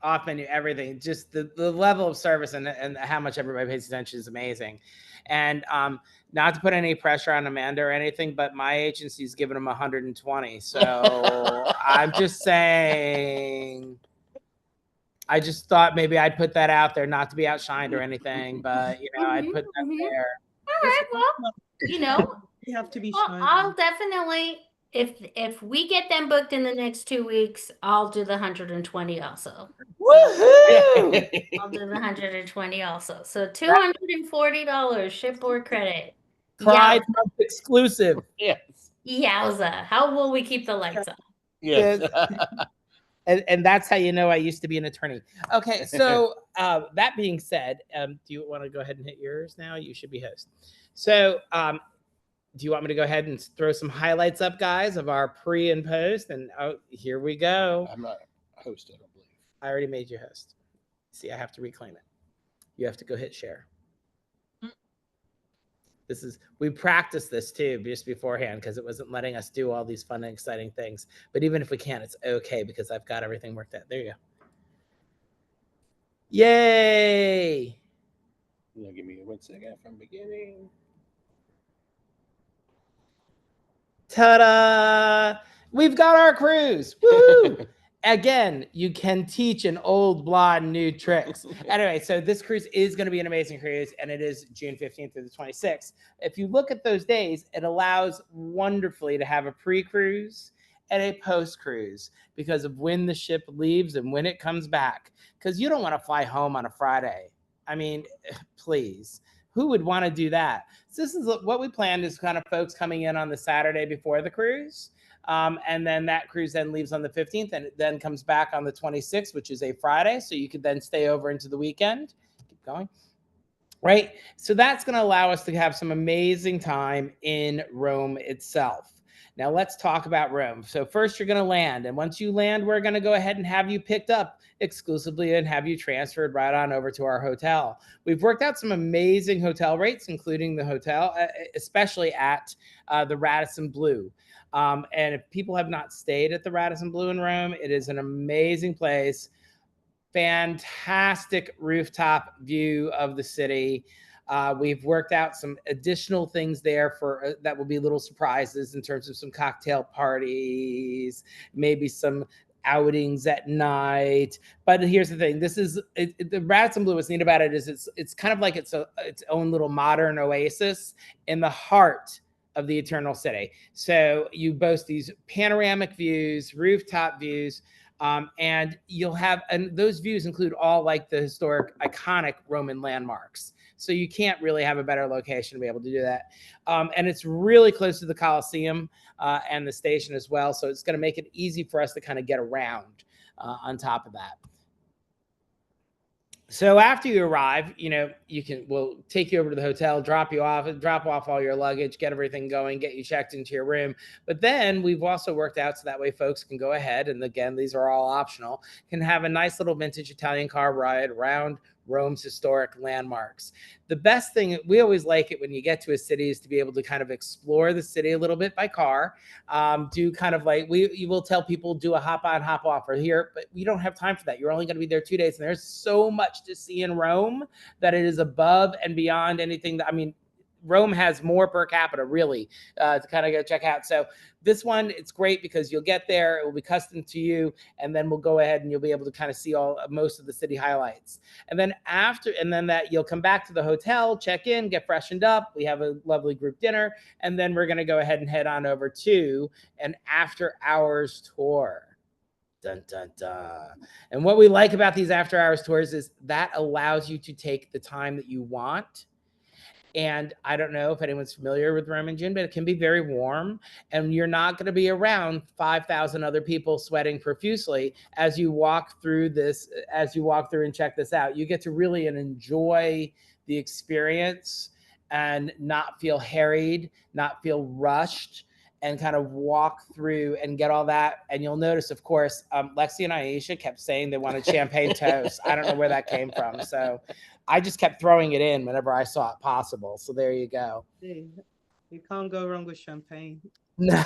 Off menu, everything. Just the level of service and how much everybody pays attention is amazing. And not to put any pressure on Amanda or anything, but my agency's given him 120. So I'm just saying. I just thought maybe I'd put that out there, not to be outshined or anything, but I'd put that there. All right, well, You have to be well, shy. I'll definitely, if we get them booked in the next 2 weeks, I'll do the 120 also. Woohoo! I'll do the 120 also. So $240 shipboard credit. Pride Month exclusive. Yes. Yowza. How will we keep the lights on? Yes. And that's how you know I used to be an attorney. Okay, so that being said, do you want to go ahead and hit yours now? You should be host. So do you want me to go ahead and throw some highlights up, guys, of our pre and post? And here we go. I'm not a host, I don't believe. I already made you host. See, I have to reclaim it. You have to go hit share. We practiced this too just beforehand because it wasn't letting us do all these fun and exciting things. But even if we can, it's okay because I've got everything worked out. There you go. Yay! Give me 1 second from beginning. Ta-da! We've got our cruise. Woo! Again, you can teach an old blonde new tricks. Anyway, so this cruise is going to be an amazing cruise, and it is June 15th through the 26th. If you look at those days, it allows wonderfully to have a pre-cruise and a post-cruise because of when the ship leaves and when it comes back. Because you don't want to fly home on a Friday. I mean, please. Who would want to do that? So this is what we planned is kind of folks coming in on the Saturday before the cruise. And then that cruise then leaves on the 15th and it then comes back on the 26th, which is a Friday. So you could then stay over into the weekend. Keep going. Right. So that's going to allow us to have some amazing time in Rome itself. Now let's talk about Rome. So first you're going to land. And once you land, we're going to go ahead and have you picked up exclusively and have you transferred right on over to our hotel. We've worked out some amazing hotel rates, including the hotel, especially at the Radisson Blu. And if people have not stayed at the Radisson Blu in Rome, it is an amazing place. Fantastic rooftop view of the city. We've worked out some additional things there for that will be little surprises in terms of some cocktail parties, maybe some outings at night. But here's the thing: the Radisson Blu. What's neat about it is it's kind of like its own little modern oasis in the heart of the Eternal City. So you boast these panoramic views, rooftop views, and those views include all like the historic, iconic Roman landmarks. So you can't really have a better location to be able to do that. And it's really close to the Colosseum and the station as well. So it's going to make it easy for us to kind of get around on top of that. So after you arrive, we'll take you over to the hotel, drop off all your luggage, get everything going, get you checked into your room. But then we've also worked out so that way folks can go ahead, and again, these are all optional, can have a nice little vintage Italian car ride around Rome's historic landmarks. The best thing, we always like it when you get to a city, is to be able to kind of explore the city a little bit by car. Do kind of like, you will tell people do a hop on, hop off or here, but we don't have time for that. You're only going to be there 2 days. And there's so much to see in Rome that it is above and beyond anything Rome has more per capita, really, to kind of go check out. So this one, it's great because you'll get there, it will be custom to you, and then we'll go ahead and you'll be able to kind of see most of the city highlights. And then that you'll come back to the hotel, check in, get freshened up. We have a lovely group dinner, and then we're going to go ahead and head on over to an after hours tour. Dun, dun, dun. And what we like about these after hours tours is that allows you to take the time that you want. And I don't know if anyone's familiar with Rome in June, but it can be very warm, and you're not going to be around 5,000 other people sweating profusely as you walk through and check this out. You get to really enjoy the experience and not feel harried, not feel rushed, and kind of walk through and get all that. And you'll notice, of course, Lexi and Aisha kept saying they wanted champagne toast. I don't know where that came from. So I just kept throwing it in whenever I saw it possible. So there you go. Hey, you can't go wrong with champagne. No.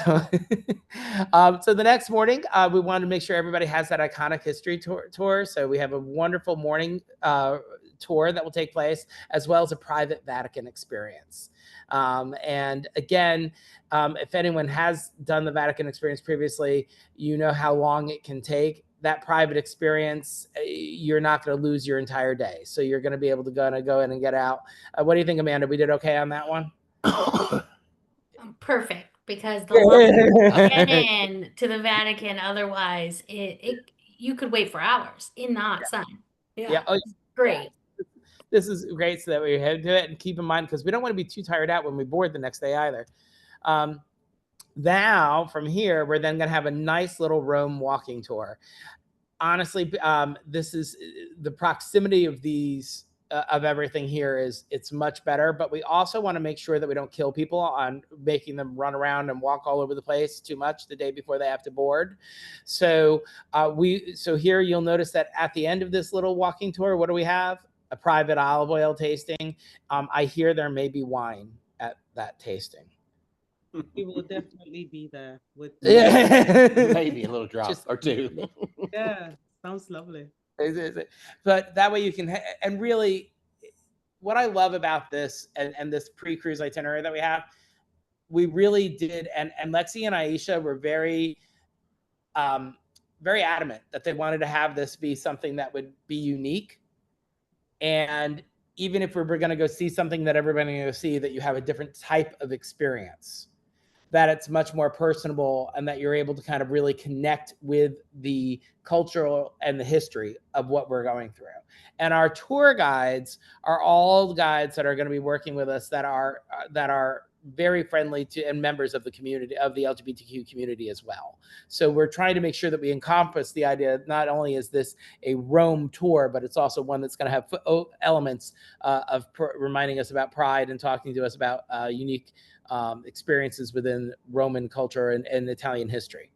So the next morning, we wanted to make sure everybody has that iconic history tour. So we have a wonderful morning tour that will take place, as well as a private Vatican experience. And again, if anyone has done the Vatican experience previously, you know how long it can take. That private experience, you're not going to lose your entire day. So you're going to be able to go in and get out. What do you think, Amanda? We did okay on that one? Perfect, because the longer you get in to the Vatican, otherwise you could wait for hours in the hot sun. Yeah. Oh, Great. this is great, so that we head to it, and keep in mind, because we don't want to be too tired out when we board the next day either. Now from here, we're then going to have a nice little Rome walking tour. Honestly, this is the proximity of these of everything here it's much better, but we also want to make sure that we don't kill people on making them run around and walk all over the place too much the day before they have to board. So here you'll notice that at the end of this little walking tour, what do we have? A private olive oil tasting. I hear there may be wine at that tasting. We will definitely be there with Maybe a little drop or two. Yeah, sounds lovely. But that way you can, and really what I love about this and this pre-cruise itinerary that we have, we really did, and Lexi and Aisha were very very adamant that they wanted to have this be something that would be unique. And even if we're going to go see something that everybody can go see, that you have a different type of experience, that it's much more personable, and that you're able to kind of really connect with the cultural and the history of what we're going through. And our tour guides are all guides that are going to be working with us that are very friendly to and members of the community, of the LGBTQ community as well. So we're trying to make sure that we encompass the idea, not only is this a Rome tour, but it's also one that's going to have elements of reminding us about pride and talking to us about unique experiences within Roman culture and Italian history.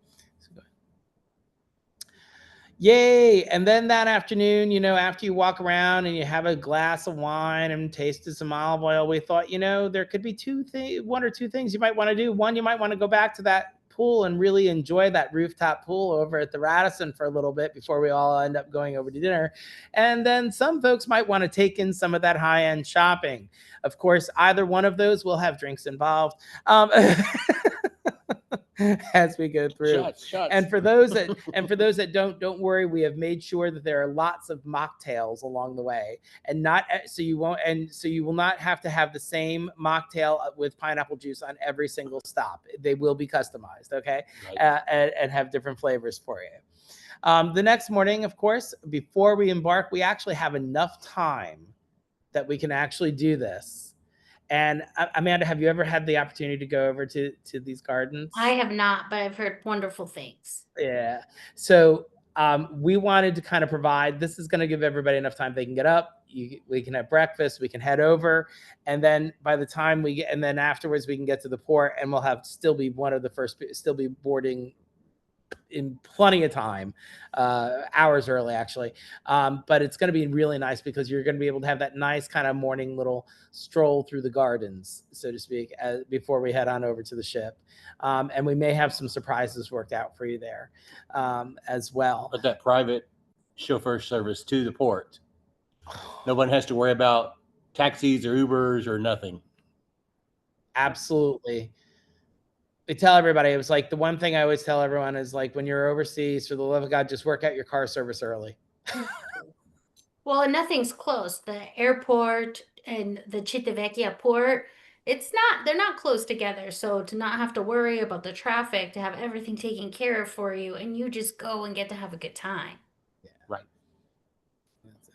Yay. And then that afternoon, after you walk around and you have a glass of wine and tasted some olive oil, we thought, there could be one or two things you might want to do. One, you might want to go back to that pool and really enjoy that rooftop pool over at the Radisson for a little bit before we all end up going over to dinner. And then some folks might want to take in some of that high-end shopping. Of course, either one of those will have drinks involved. As we go through. Shots. And for those that don't worry, we have made sure that there are lots of mocktails along the way, and so you will not have to have the same mocktail with pineapple juice on every single stop. They will be customized, okay? Right. And have different flavors for you. The next morning, of course, before we embark, we actually have enough time that we can actually do this. And Amanda, have you ever had the opportunity to go over to these gardens? I have not, but I've heard wonderful things. Yeah. So we wanted to kind of provide, this is going to give everybody enough time. They can get up, we can have breakfast, we can head over. And then by the time and then afterwards we can get to the port, and we'll still be boarding in plenty of time, hours early actually. But it's going to be really nice because you're going to be able to have that nice kind of morning little stroll through the gardens, so to speak, before we head on over to the ship. And we may have some surprises worked out for you there as well. But that private chauffeur service to the port, no one has to worry about taxis or Ubers or nothing. Absolutely. I tell everybody, it was like the one thing I always tell everyone is like, when you're overseas, for the love of God, just work out your car service early. Well, and nothing's close. The airport and the Civitavecchia port, they're not close together. So to not have to worry about the traffic, to have everything taken care of for you, and you just go and get to have a good time. Yeah, right. That's it.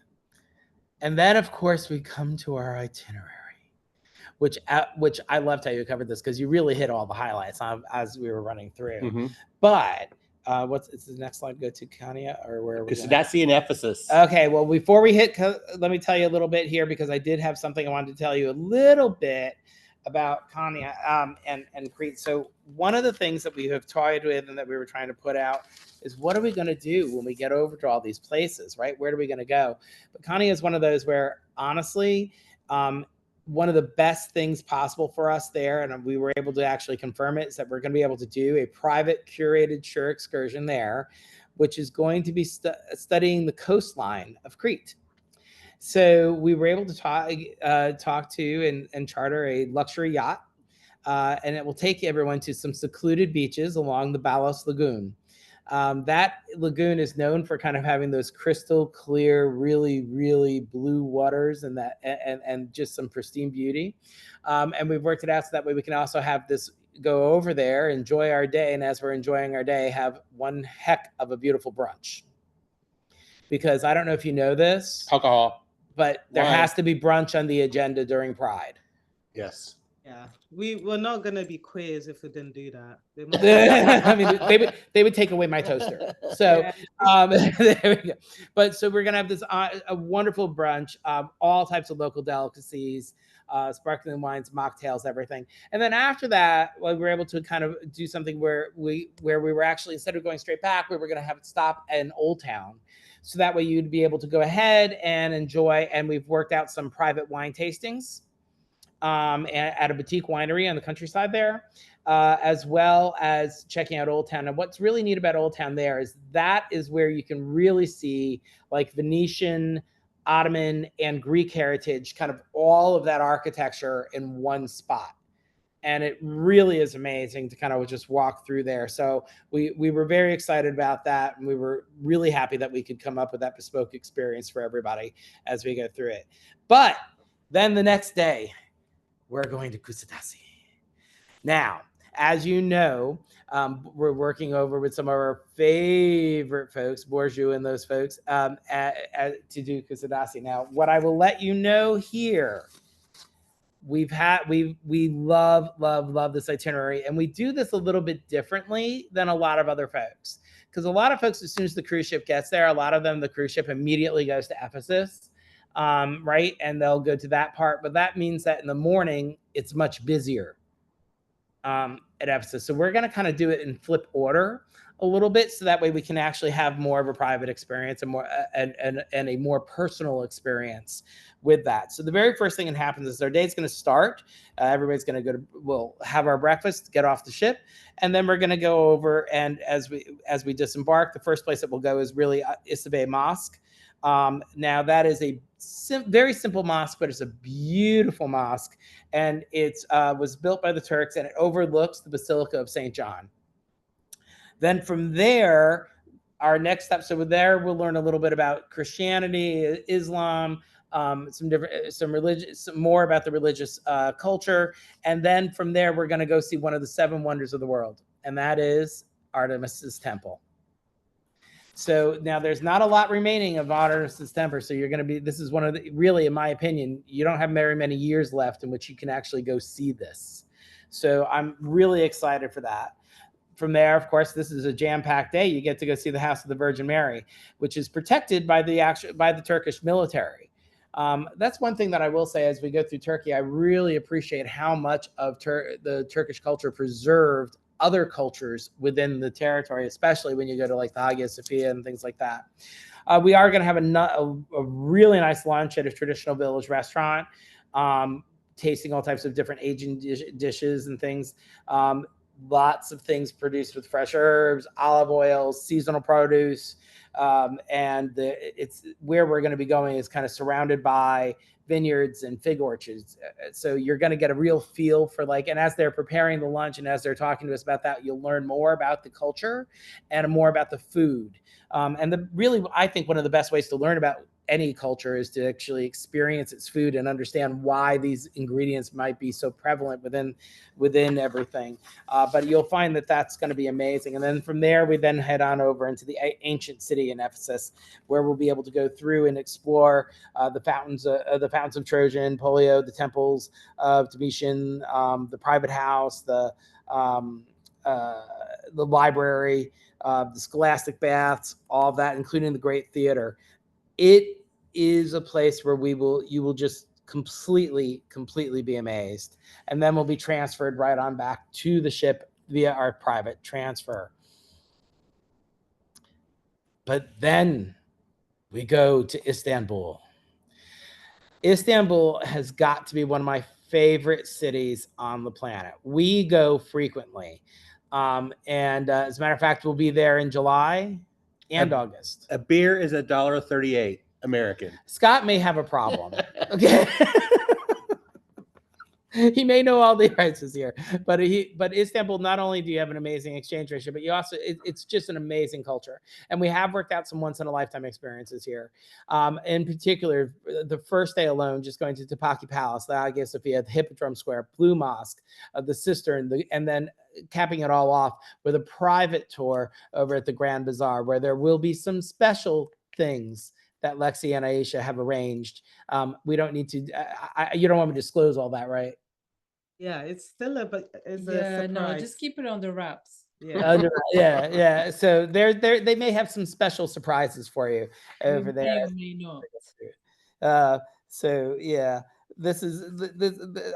And then, of course, we come to our itinerary. Which I loved how you covered this, because you really hit all the highlights as we were running through. Mm-hmm. But it's the next slide go to, Kania, or where? Because that's in Ephesus. Okay, well, before we hit, let me tell you a little bit here, because I did have something I wanted to tell you a little bit about Connie and Crete. So one of the things that we have toyed with and that we were trying to put out is, what are we going to do when we get over to all these places, right? Where are we going to go? But Connie is one of those where, honestly, one of the best things possible for us there, and we were able to actually confirm it, is that we're going to be able to do a private curated shore excursion there, which is going to be studying the coastline of Crete. So we were able to talk to and charter a luxury yacht, and it will take everyone to some secluded beaches along the Balos Lagoon. That lagoon is known for kind of having those crystal clear, really, really blue waters and just some pristine beauty. And we've worked it out so that way we can also have this go over there, enjoy our day, and as we're enjoying our day, have one heck of a beautiful brunch. Because I don't know if you know this, Alcohol. but there Why? has to be brunch on the agenda during Pride. Yes. Yeah, we were not gonna be queers if we didn't do that. They must I mean, they would take away my toaster. So, there we go. But so we're gonna have this a wonderful brunch, all types of local delicacies, sparkling wines, mocktails, everything. And then after that, we were able to kind of do something where we were actually, instead of going straight back, we were gonna have it stop in Old Town. So that way you'd be able to go ahead and enjoy. And we've worked out some private wine tastings at a boutique winery on the countryside there, as well as checking out Old Town. And what's really neat about Old Town there is that is where you can really see like Venetian, Ottoman, and Greek heritage, kind of all of that architecture in one spot. And it really is amazing to kind of just walk through there. So we were very excited about that. And we were really happy that we could come up with that bespoke experience for everybody as we go through it. But then the next day, we're going to Kusadasi. Now, as you know, we're working over with some of our favorite folks, Borju and those folks, to do Kusadasi. Now, what I will let you know here, we love this itinerary, and we do this a little bit differently than a lot of other folks. Because a lot of folks, as soon as the cruise ship gets there, a lot of them, the cruise ship immediately goes to Ephesus. Right? And they'll go to that part. But that means that in the morning, it's much busier at Ephesus. So we're going to kind of do it in flip order a little bit. So that way we can actually have more of a private experience and more and a more personal experience with that. So the very first thing that happens is our day's going to start. Everybody's going to we'll have our breakfast, get off the ship. And then we're going to go over. And as we disembark, the first place that we'll go is really Isabey Mosque. Now that is a very simple mosque, but it's a beautiful mosque, and it was built by the Turks, and it overlooks the Basilica of St. John. Then from there, our next step. So there, we'll learn a little bit about Christianity, Islam, some more about the religious culture, and then from there, we're going to go see one of the 7 wonders of the world, and that is Artemis's Temple. So now there's not a lot remaining of Artemis's Temple. So you're going to be, this is one of the, really, in my opinion, you don't have very many years left in which you can actually go see this. So I'm really excited for that. From there, of course, this is a jam-packed day. You get to go see the House of the Virgin Mary, which is protected by the Turkish military. That's one thing that I will say as we go through Turkey. I really appreciate how much of the Turkish culture preserved other cultures within the territory, especially when you go to like the Hagia Sophia and things like that. We are going to have a really nice lunch at a traditional village restaurant, tasting all types of different Asian dishes and things. Lots of things produced with fresh herbs, olive oils, seasonal produce. And it's where we're going to be going is kind of surrounded by vineyards and fig orchards. So you're going to get a real feel for like, and as they're preparing the lunch and as they're talking to us about that, you'll learn more about the culture and more about the food. And really, I think one of the best ways to learn about any culture is to actually experience its food and understand why these ingredients might be so prevalent within everything. But you'll find that that's going to be amazing. And then from there, we then head on over into the ancient city in Ephesus, where we'll be able to go through and explore the fountains of Trojan, Pollio, the temples of Domitian, the private house, the library, the scholastic baths, all of that, including the great theater. It is a place where you will just completely be amazed. And then we'll be transferred right on back to the ship via our private transfer. But then we go to Istanbul. Istanbul has got to be one of my favorite cities on the planet. We go frequently. And as a matter of fact, we'll be there in July and August. A beer is $1.38 American. Scott may have a problem. Okay. He may know all the prices here, but Istanbul, not only do you have an amazing exchange ratio, but you also, it's just an amazing culture. And we have worked out some once in a lifetime experiences here. In particular, the first day alone, just going to Topkapi Palace, the Hagia Sophia, the Hippodrome Square, Blue Mosque, the Cistern, and then capping it all off with a private tour over at the Grand Bazaar, where there will be some special things that Lexi and Aisha have arranged. We don't need to, you don't want me to disclose all that, right? Yeah, it's still but it's a Yeah, surprise. no, just keep it on the wraps. Yeah. Yeah. So they may have some special surprises for you over there. May or may not. So yeah, this is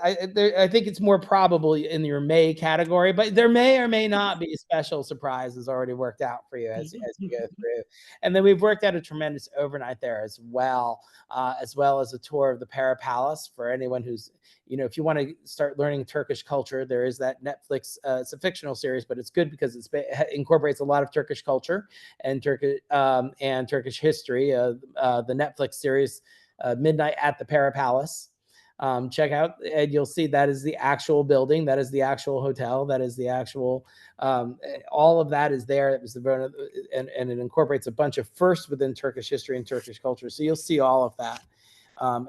I think it's more probable in your May category, but there may or may not be special surprises already worked out for you as you go through. And then we've worked out a tremendous overnight there as well as a tour of the Para Palace for anyone who's, if you want to start learning Turkish culture. There is that Netflix, it's a fictional series, but it's good because it incorporates a lot of Turkish culture and Turkish history. The Netflix series, Midnight at the Para Palace. Check out, and you'll see that is the actual building, that is the actual hotel, that is the actual, all of that is there. It was and it incorporates a bunch of firsts within Turkish history and Turkish culture. So you'll see all of that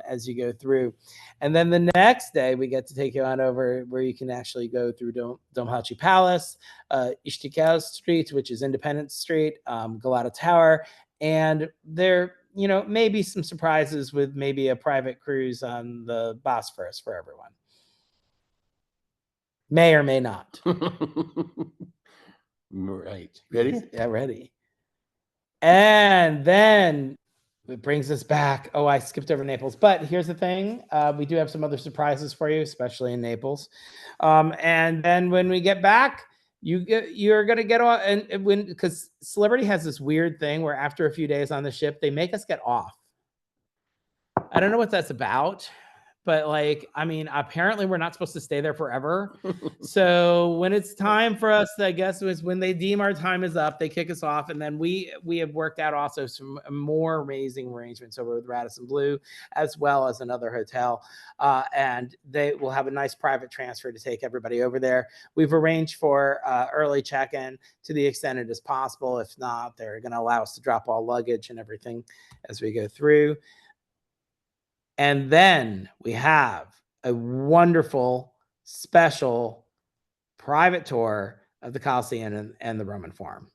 as you go through. And then the next day, we get to take you on over where you can actually go through Domhachi Palace, Istiklal Street, which is Independence Street, Galata Tower, and there, maybe some surprises with maybe a private cruise on the Bosphorus for everyone. May or may not. Right. Ready? Yeah, ready. And then it brings us back. Oh, I skipped over Naples. But here's the thing. We do have some other surprises for you, especially in Naples. And then when we get back, you're going to get off. And because Celebrity has this weird thing where after a few days on the ship, they make us get off. I don't know what that's about. But apparently we're not supposed to stay there forever. So when it's time for us, I guess was when they deem our time is up, they kick us off. And then we have worked out also some more amazing arrangements over with Radisson Blu, as well as another hotel. And they will have a nice private transfer to take everybody over there. We've arranged for early check-in to the extent it is possible. If not, they're going to allow us to drop all luggage and everything as we go through. And then we have a wonderful, special private tour of the Colosseum and the Roman Forum.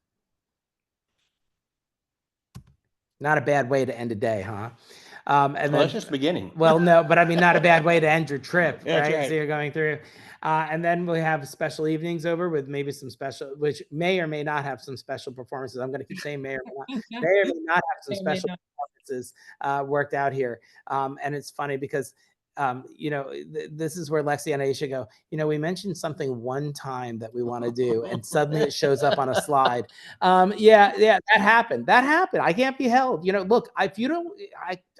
Not a bad way to end a day, huh? And that's just the beginning. Well, no, but not a bad way to end your trip, Yeah, right? So you're going through. And then we have special evenings over with maybe some special, which may or may not have some special performances. I'm going to keep saying may or may not have some special performances worked out here. And it's funny because, this is where Lexi and Aisha go, we mentioned something one time that we want to do, and suddenly it shows up on a slide. Yeah, that happened. I can't be held. Look, if you don't,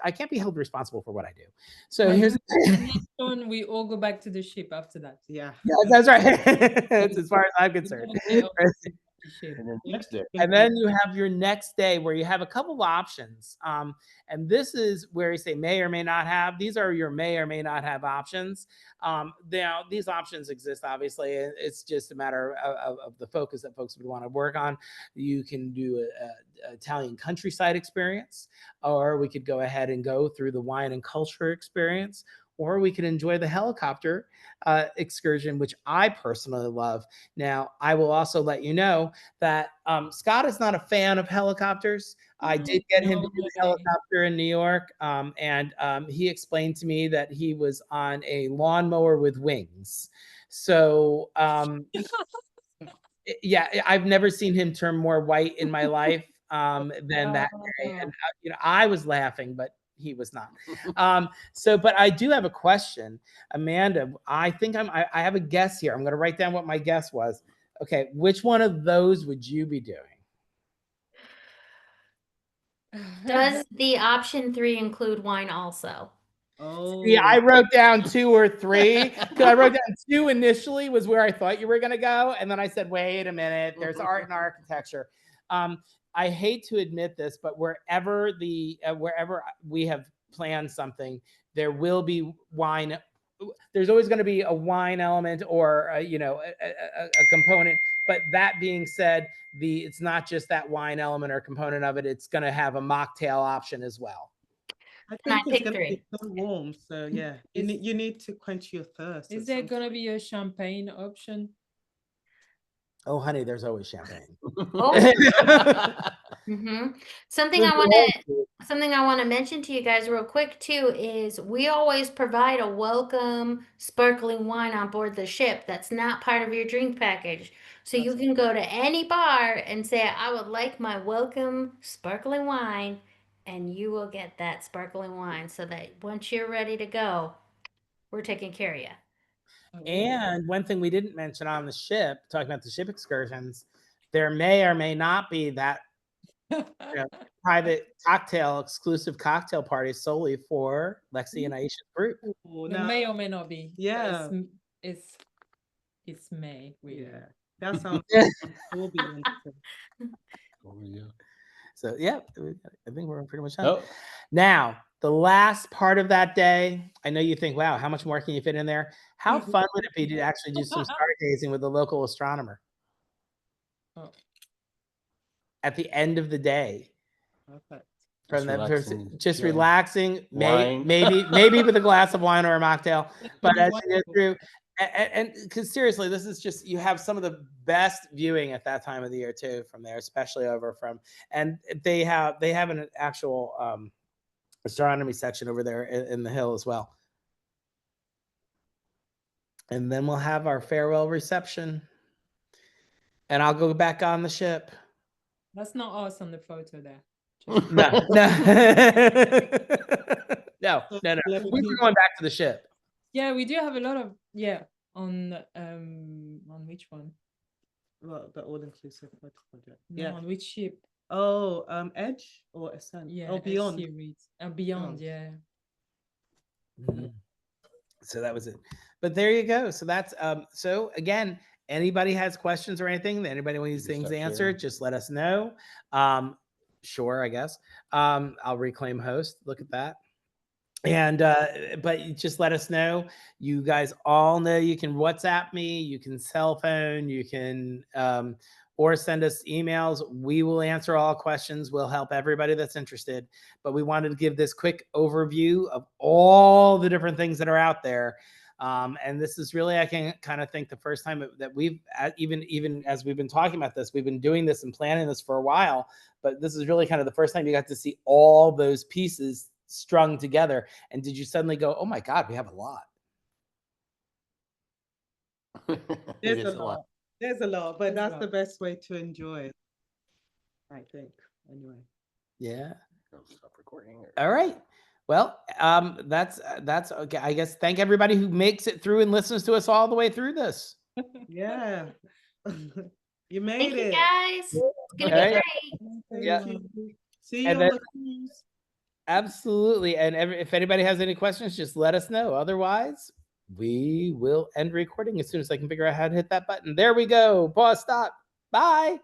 I can't be held responsible for what I do. So here's we all go back to the ship after that. Yeah, that's right. That's as far as I'm concerned. And then you have your next day where you have a couple of options. And this is where you say may or may not have. These are your may or may not have options. Now, these options exist, obviously. It's just a matter of the focus that folks would want to work on. You can do an Italian countryside experience, or we could go ahead and go through the wine and culture experience, or we could enjoy the helicopter excursion, which I personally love. Now, I will also let you know that Scott is not a fan of helicopters. I did get him to do the helicopter in New York, and he explained to me that he was on a lawnmower with wings. So, yeah, I've never seen him turn more white in my life than that day. And, I was laughing, but he was not. But I do have a question, Amanda. I think I have a guess here. I'm going to write down what my guess was. Okay, which one of those would you be doing? Does the option 3 include wine also? Oh, Yeah, I wrote down 2 or 3 because I wrote down 2 initially was where I thought you were going to go, and then I said, "Wait a minute, there's art and architecture." I hate to admit this, but wherever we have planned something, there will be wine. There's always going to be a wine element or a component. But that being said, it's not just that wine element or component of it. It's going to have a mocktail option as well. I And I think it's picked gonna 3. be so warm. So yeah, you need to quench your thirst. Is at there some gonna point. be a champagne option? Oh, honey, there's always champagne. Oh, something I want to mention to you guys real quick too is we always provide a welcome sparkling wine on board the ship. That's not part of your drink package. So you That's can go to any bar and say, "I would like my welcome sparkling wine," and you will get that sparkling wine so that once you're ready to go, we're taking care of you. And one thing we didn't mention on the ship, talking about the ship excursions, there may or may not be that private exclusive cocktail party solely for Lexi and Aisha's group. Oh, It now, may or may not be. Yeah. It's May. yeah, that sounds. Will be wonderful. So yeah, I think we're pretty much done. Oh, Now, the last part of that day, I know you think, wow, how much more can you fit in there? How fun would it be to actually do some stargazing with a local astronomer Oh, at the end of the day? Perfect. From Just that person, relaxing, just chilling. relaxing, Wine. maybe with a glass of wine or a mocktail. But be as you go wonderful. through, and because seriously, this is just, you have some of the best viewing at that time of the year too from there, especially over from, and they have an actual astronomy section over there in the hill as well. And then we'll have our farewell reception, and I'll go back on the ship. That's not us on the photo there. No. No. We're going back to the ship. Yeah, we do have a lot of on which one? Well, the all-inclusive project. No, Yeah. on which ship? Oh, Edge or Ascent? Yeah, Oh, Beyond. Series. Beyond, yeah. So that was it. But there you go. So that's so again, anybody has questions or anything, anybody wants these things answered, just let us know. Sure, I guess. I'll reclaim host. Look at that. And but you just let us know. You guys all know you can WhatsApp me, you can cell phone, you can or send us emails. We will answer all questions. We'll help everybody that's interested. But we wanted to give this quick overview of all the different things that are out there. And this is really, I can kind of think, the first time that we've even as we've been talking about this, we've been doing this and planning this for a while. But this is really kind of the first time you got to see all those pieces strung together. And did you suddenly go, oh my God, we have a lot? There's a lot. There's a lot, but that's the best way to enjoy it, I think. Anyway. Yeah. Stop recording. All right. Well, that's okay. I guess thank everybody who makes it through and listens to us all the way through this. Yeah. You made Thank it. you guys. It's gonna Okay. be great. Yeah. See you And on then- the cruise. Absolutely. And if anybody has any questions, just let us know. Otherwise, we will end recording as soon as I can figure out how to hit that button. There we go. Pause, stop. Bye.